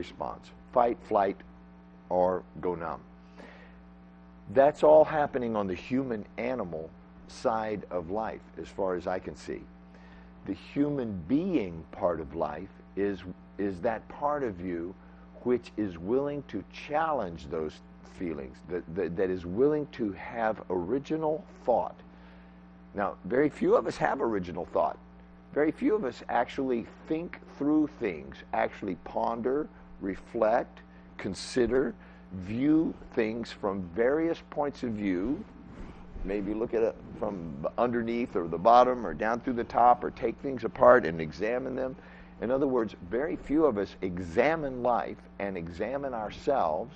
response. Fight, flight, or go numb. That's all happening on the human animal side of life, as far as I can see. The human being part of life is that part of you which is willing to challenge those feelings, that is willing to have original thought. Now, very few of us have original thought. Very few of us actually think through things, actually ponder, reflect, consider, view things from various points of view, maybe look at it from underneath or the bottom or down through the top, or take things apart and examine them. In other words, very few of us examine life and examine ourselves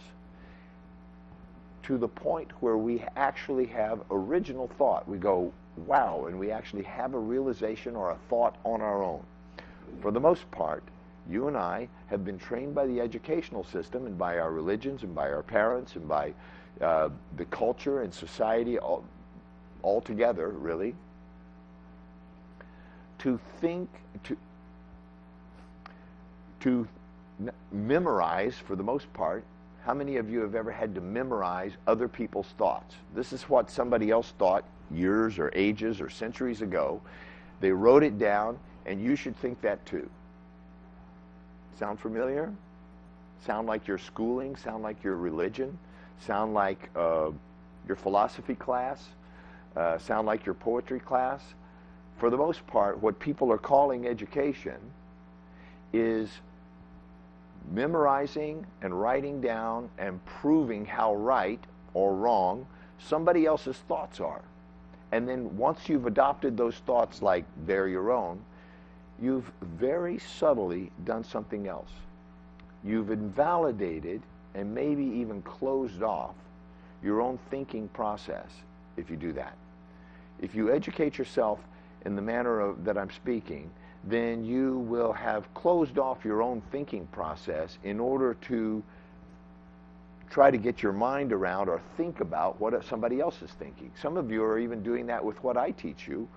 to the point where we actually have original thought. We go, wow, and we actually have a realization or a thought on our own. For the most part, you and I have been trained by the educational system and by our religions and by our parents and by the culture and society all together, really, to think, to memorize, for the most part. How many of you have ever had to memorize other people's thoughts? This is what somebody else thought years or ages or centuries ago. They wrote it down, and you should think that too. Sound familiar? Sound like your schooling? Sound like your religion? Sound like your philosophy class? Sound like your poetry class? For the most part, what people are calling education is memorizing and writing down and proving how right or wrong somebody else's thoughts are. And then once you've adopted those thoughts like they're your own, you've very subtly done something else. You've invalidated and maybe even closed off your own thinking process if you do that. If you educate yourself in the manner that I'm speaking, then you will have closed off your own thinking process in order to try to get your mind around or think about what somebody else is thinking. Some of you are even doing that with what I teach you,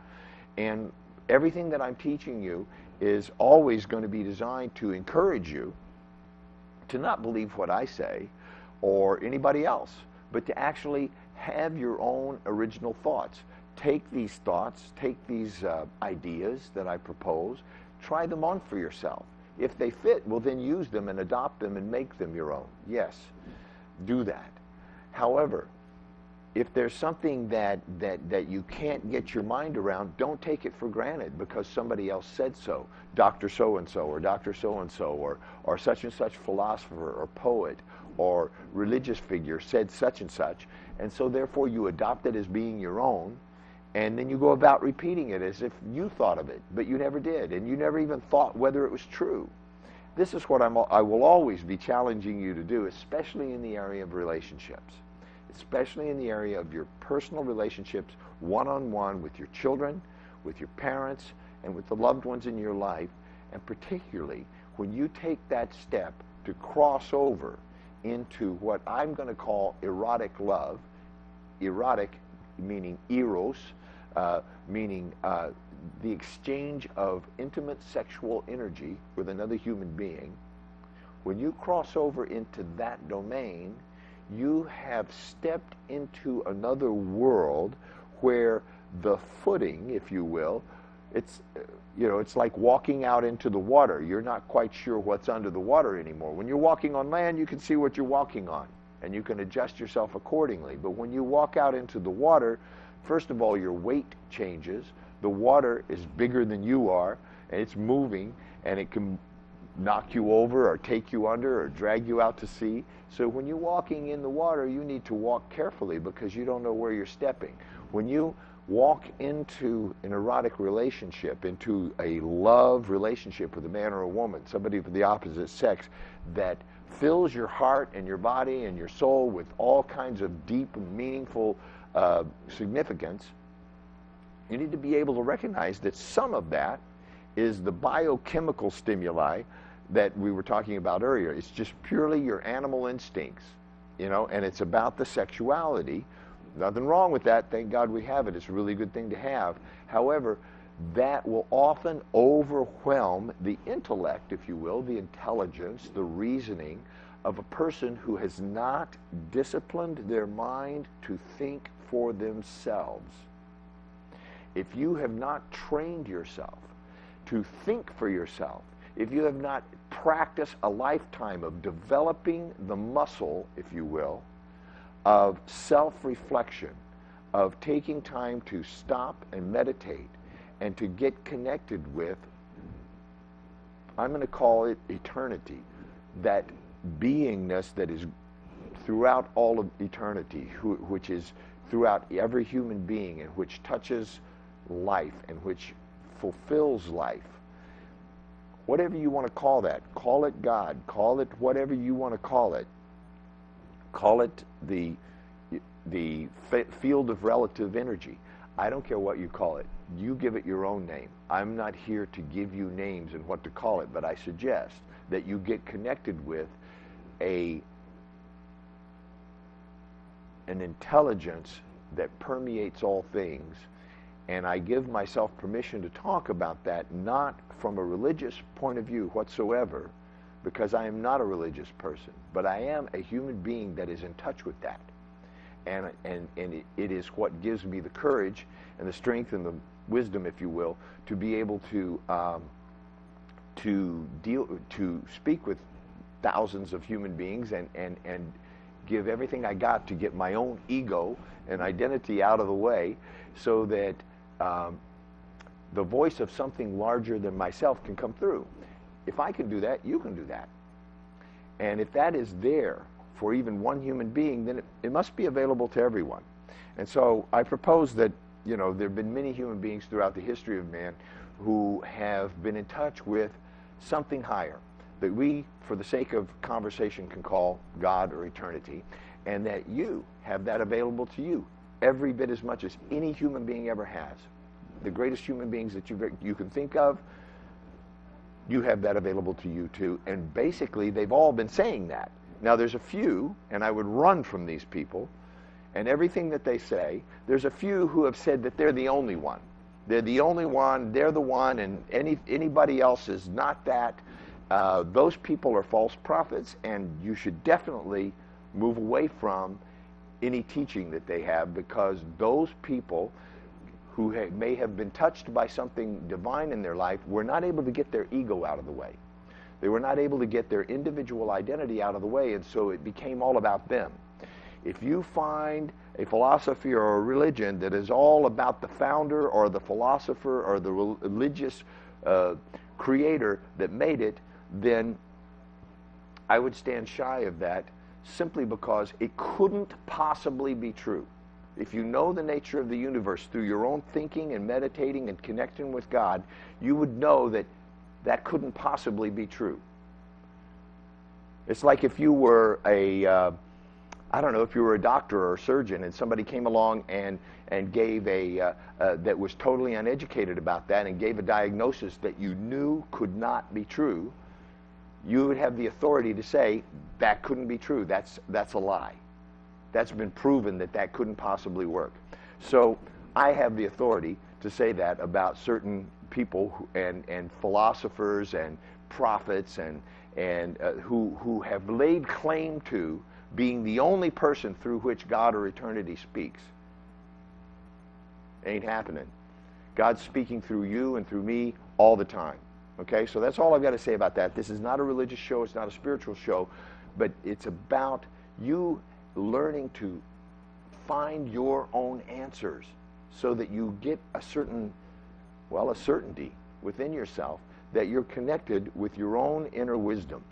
and everything that I'm teaching you is always going to be designed to encourage you to not believe what I say or anybody else, but to actually have your own original thoughts. Take these thoughts, take these ideas that I propose, try them on for yourself. If they fit, well, then use them and adopt them and make them your own. Yes, do that. However, if there's something that you can't get your mind around, don't take it for granted because somebody else said so. Dr. So-and-so or Dr. So-and-so or such and such philosopher or poet or religious figure said such and such, and so therefore you adopt it as being your own, and then you go about repeating it as if you thought of it, but you never did, and you never even thought whether it was true. This is what I will always be challenging you to do, especially in the area of relationships. Especially in the area of your personal relationships, one-on-one with your children, with your parents, and with the loved ones in your life, and particularly when you take that step to cross over into what I'm going to call erotic love. Erotic meaning eros, meaning the exchange of intimate sexual energy with another human being. When you cross over into that domain, you have stepped into another world where the footing, if you will, it's like walking out into the water. You're not quite sure what's under the water anymore. When you're walking on land, you can see what you're walking on, and you can adjust yourself accordingly. But when you walk out into the water, first of all, your weight changes. The water is bigger than you are, and it's moving, and it can knock you over or take you under or drag you out to sea. So when you're walking in the water, you need to walk carefully because you don't know where you're stepping. When you walk into an erotic relationship, into a love relationship with a man or a woman, somebody of the opposite sex, that fills your heart and your body and your soul with all kinds of deep and meaningful significance, you need to be able to recognize that some of that is the biochemical stimuli that we were talking about earlier. It's just purely your animal instincts, and it's about the sexuality. Nothing wrong with that. Thank God we have it. It's a really good thing to have. However, that will often overwhelm the intellect, if you will, the intelligence, the reasoning of a person who has not disciplined their mind to think for themselves. If you have not trained yourself to think for yourself, if you have not practiced a lifetime of developing the muscle, if you will, of self-reflection, of taking time to stop and meditate and to get connected with, I'm going to call it eternity, that beingness that is throughout all of eternity, which is throughout every human being, and which touches life and which fulfills life. Whatever you want to call that, call it God, call it whatever you want to call it the field of relative energy. I don't care what you call it. You give it your own name. I'm not here to give you names and what to call it, but I suggest that you get connected with an intelligence that permeates all things. And I give myself permission to talk about that, not from a religious point of view whatsoever, because I am not a religious person, but I am a human being that is in touch with that. And it is what gives me the courage and the strength and the wisdom, if you will, to be able to speak with thousands of human beings and give everything I got to get my own ego and identity out of the way, so that the voice of something larger than myself can come through. If I can do that, you can do that. And if that is there for even one human being, then it must be available to everyone. And so I propose that, there have been many human beings throughout the history of man who have been in touch with something higher, that we, for the sake of conversation, can call God or eternity, and that you have that available to you every bit as much as any human being ever has. The greatest human beings that you can think of, you have that available to you too. And basically, they've all been saying that. Now, there's a few, and I would run from these people, and everything that they say, there's a few who have said that they're the only one. They're the only one, they're the one, and anybody else is not that. Those people are false prophets, and you should definitely move away from any teaching that they have, because those people who may have been touched by something divine in their life were not able to get their ego out of the way. They were not able to get their individual identity out of the way, and so it became all about them. If you find a philosophy or a religion that is all about the founder or the philosopher or the religious creator that made it, then I would stand shy of that, simply because it couldn't possibly be true. If you know the nature of the universe through your own thinking and meditating and connecting with God, you would know that that couldn't possibly be true. It's like if you were if you were a doctor or a surgeon, and somebody came along and gave that was totally uneducated about that, and gave a diagnosis that you knew could not be true, you would have the authority to say that couldn't be true. That's a lie. That's been proven that couldn't possibly work. So I have the authority to say that about certain people and philosophers and prophets and who have laid claim to being the only person through which God or eternity speaks. Ain't happening. God's speaking through you and through me all the time. Okay, so that's all I've got to say about that. This is not a religious show, it's not a spiritual show, but it's about you learning to find your own answers so that you get a certainty within yourself that you're connected with your own inner wisdom.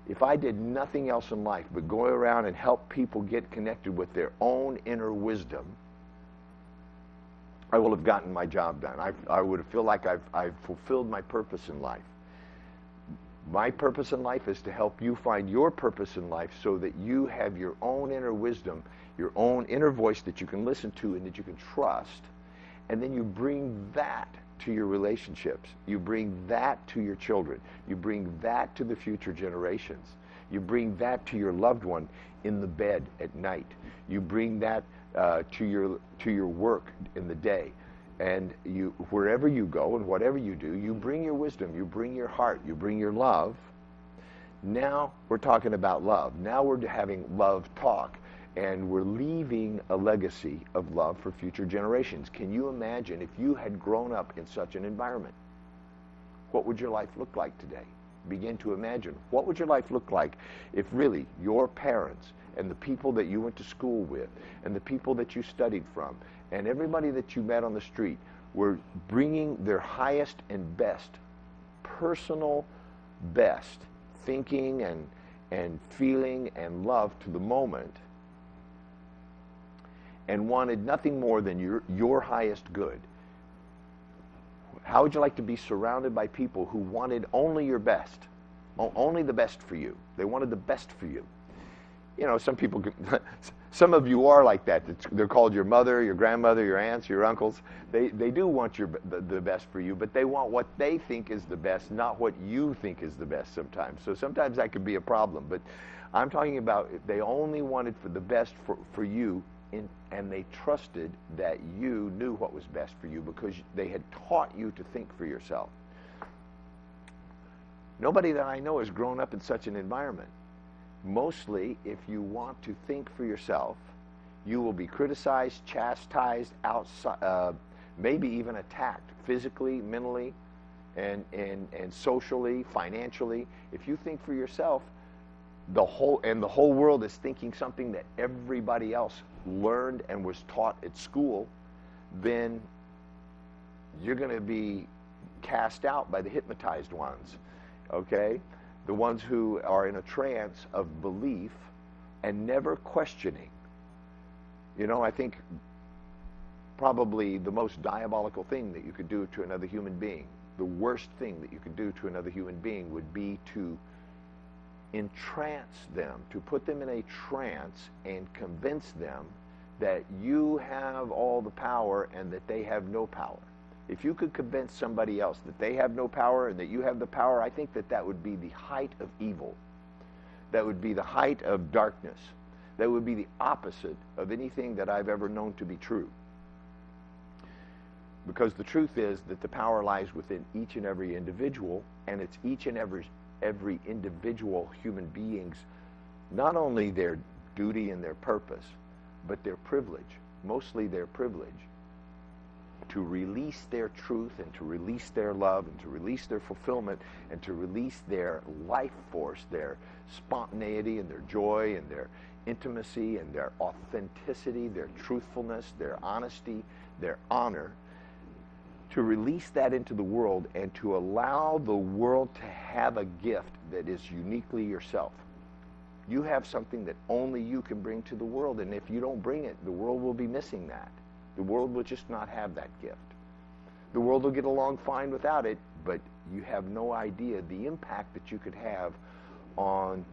If I did nothing else in life but go around and help people get connected with their own inner wisdom, I will have gotten my job done. I would feel like I've fulfilled my purpose in life. My purpose in life is to help you find your purpose in life so that you have your own inner wisdom, your own inner voice that you can listen to and that you can trust. And then you bring that to your relationships. You bring that to your children. You bring that to the future generations. You bring that to your loved one in the bed at night. You bring that to your work in the day. And you, wherever you go and whatever you do, you bring your wisdom, you bring your heart, you bring your love. Now we're talking about love. Now we're having love talk, and we're leaving a legacy of love for future generations. Can you imagine if you had grown up in such an environment? What would your life look like today? Begin to imagine. What would your life look like if really your parents and the people that you went to school with and the people that you studied from and everybody that you met on the street were bringing their highest and best, personal best, thinking and feeling and love to the moment, and wanted nothing more than your highest good? How would you like to be surrounded by people who wanted only your best, only the best for you? They wanted the best for you. You know, some people, some of you are like that. They're called your mother, your grandmother, your aunts, your uncles. They do want the best for you, but they want what they think is the best, not what you think is the best sometimes. So sometimes that could be a problem. But I'm talking about they only wanted for the best for you, and they trusted that you knew what was best for you because they had taught you to think for yourself. Nobody that I know has grown up in such an environment. Mostly, if you want to think for yourself, you will be criticized, chastised, outside, maybe even attacked physically, mentally, and socially, financially. If you think for yourself, the whole world is thinking something that everybody else learned and was taught at school, then you're going to be cast out by the hypnotized ones, okay? The ones who are in a trance of belief and never questioning. You know, I think probably the most diabolical thing that you could do to another human being, the worst thing that you could do to another human being would be to entrance them, to put them in a trance and convince them that you have all the power and that they have no power. If you could convince somebody else that they have no power and that you have the power, I think that that would be the height of evil. That would be the height of darkness. That would be the opposite of anything that I've ever known to be true. Because the truth is that the power lies within each and every individual, and it's each and every individual human being's, not only their duty and their purpose, but their privilege, mostly their privilege, to release their truth and to release their love and to release their fulfillment and to release their life force, their spontaneity and their joy and their intimacy and their authenticity, their truthfulness, their honesty, their honor, to release that into the world and to allow the world to have a gift that is uniquely yourself. You have something that only you can bring to the world, and if you don't bring it, the world will be missing that. The world will just not have that gift. The world will get along fine without it, but you have no idea the impact that you could have on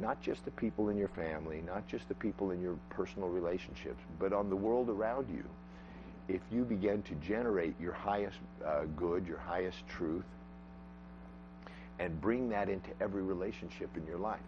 not just the people in your family, not just the people in your personal relationships, but on the world around you. If you begin to generate your highest good, your highest truth, and bring that into every relationship in your life.